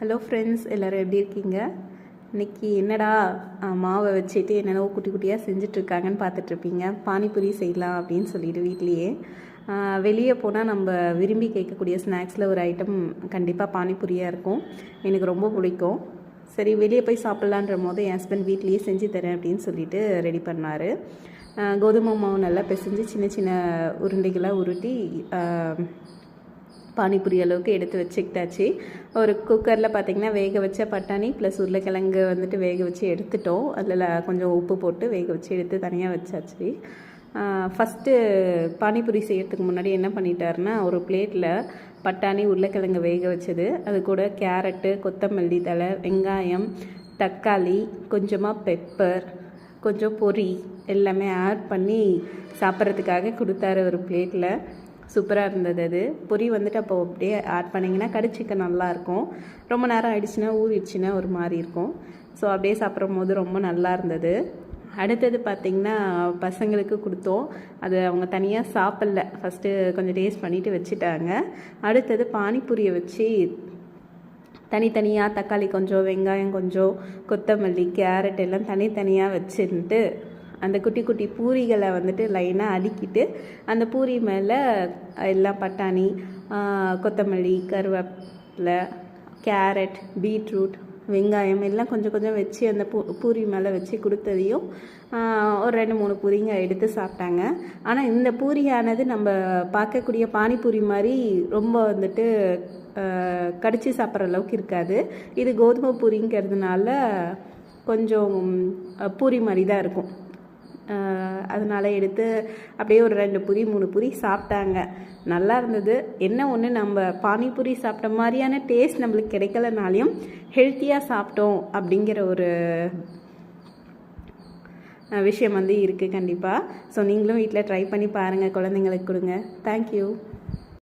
Hello friends, எல்லோரும் எப்படி இருக்கீங்க? இன்றைக்கி என்னடா மாவை வச்சுட்டு என்னென்னவோ குட்டி குட்டியாக செஞ்சிட்ருக்காங்கன்னு பார்த்துட்ருப்பீங்க. பானிபூரி செய்யலாம் அப்படின்னு சொல்லிட்டு வீட்லேயே வெளியே போனால் நம்ம விரும்பி கேட்கக்கூடிய ஸ்நாக்ஸில் ஒரு ஐட்டம் கண்டிப்பாக பானிபூரியாக இருக்கும். எனக்கு ரொம்ப பிடிக்கும். சரி, வெளியே போய் சாப்பிட்லான்ற போது என் ஹஸ்பண்ட் வீட்லேயே செஞ்சு தரேன் அப்படின்னு சொல்லிட்டு ரெடி பண்ணார். கோதுமை மாவு நல்லா பிசைஞ்சு சின்ன சின்ன உருண்டைகளாக உருட்டி பானிபூரி அளவுக்கு எடுத்து வச்சுக்கிட்டாச்சு. ஒரு குக்கரில் பார்த்திங்கன்னா வேக வச்ச பட்டாணி ப்ளஸ் உருளைக்கிழங்கு வந்துட்டு வேக வச்சு எடுத்துட்டோம். அதில் கொஞ்சம் உப்பு போட்டு வேக வச்சு எடுத்து தனியாக வச்சாச்சு. ஃபஸ்ட்டு பானிபூரி செய்கிறதுக்கு முன்னாடி என்ன பண்ணிட்டாருன்னா, ஒரு பிளேட்டில் பட்டாணி உருளைக்கிழங்கு வேக வச்சது, அது கூட கேரட்டு, கொத்தமல்லி தழை, வெங்காயம், தக்காளி, கொஞ்சமாக பெப்பர், கொஞ்சம் பொரி எல்லாமே ஆட் பண்ணி சாப்பிட்றதுக்காக கொடுத்தாரு ஒரு பிளேட்டில். சூப்பராக இருந்தது. அது பொரி வந்துட்டு அப்போ அப்படியே ஆட் பண்ணிங்கன்னா கடிச்சிக்க நல்லாயிருக்கும். ரொம்ப நேரம் ஆயிடுச்சுன்னா ஊறிடுச்சுன்னா ஒரு மாதிரி இருக்கும். ஸோ அப்படியே சாப்பிடும் போது ரொம்ப நல்லா இருந்தது. அடுத்தது பார்த்திங்கன்னா பசங்களுக்கு கொடுத்தோம். அது அவங்க தனியாக சாப்பிட்ல. ஃபஸ்ட்டு கொஞ்சம் டேஸ்ட் பண்ணிவிட்டு வச்சுட்டாங்க. அடுத்தது பானிபூரியை வச்சு தனித்தனியாக தக்காளி கொஞ்சம், வெங்காயம் கொஞ்சம், கொத்தமல்லி, கேரட் எல்லாம் தனித்தனியாக வச்சுட்டு அந்த குட்டி குட்டி பூரிகளை வந்துட்டு லைனாக அடுக்கிட்டு அந்த பூரி மேலே எல்லாம் பட்டாணி, கொத்தமல்லி, கருவேப்பிலை, கேரட், பீட்ரூட், வெங்காயம் எல்லாம் கொஞ்சம் கொஞ்சம் வச்சு அந்த பூரி மேலே வச்சு கொடுத்ததையும் ஒரு 2-3 பூரிங்க எடுத்து சாப்பிட்டாங்க. ஆனால் இந்த பூரியானது நம்ம பார்க்கக்கூடிய பானிபூரி மாதிரி ரொம்ப வந்துட்டு கடிச்சு சாப்பிட்ற அளவுக்கு இருக்காது. இது கோதுமை பூரிங்கிறதுனால கொஞ்சம் பூரி மாதிரி தான் இருக்கும். அதனால் எடுத்து அப்படியே ஒரு 2 பூரி 3 பூரி சாப்பிட்டாங்க. நல்லா இருந்தது. என்ன ஒன்று, நம்ம பானிபூரி சாப்பிட்ட மாதிரியான டேஸ்ட் நம்மளுக்கு கிடைக்கலனாலையும் ஹெல்த்தியாக சாப்பிட்டோம் அப்படிங்கிற ஒரு விஷயம் இருக்குது கண்டிப்பாக. ஸோ நீங்களும் வீட்டில் ட்ரை பண்ணி பாருங்கள், குழந்தைங்களுக்கு கொடுங்க. தேங்க்யூ.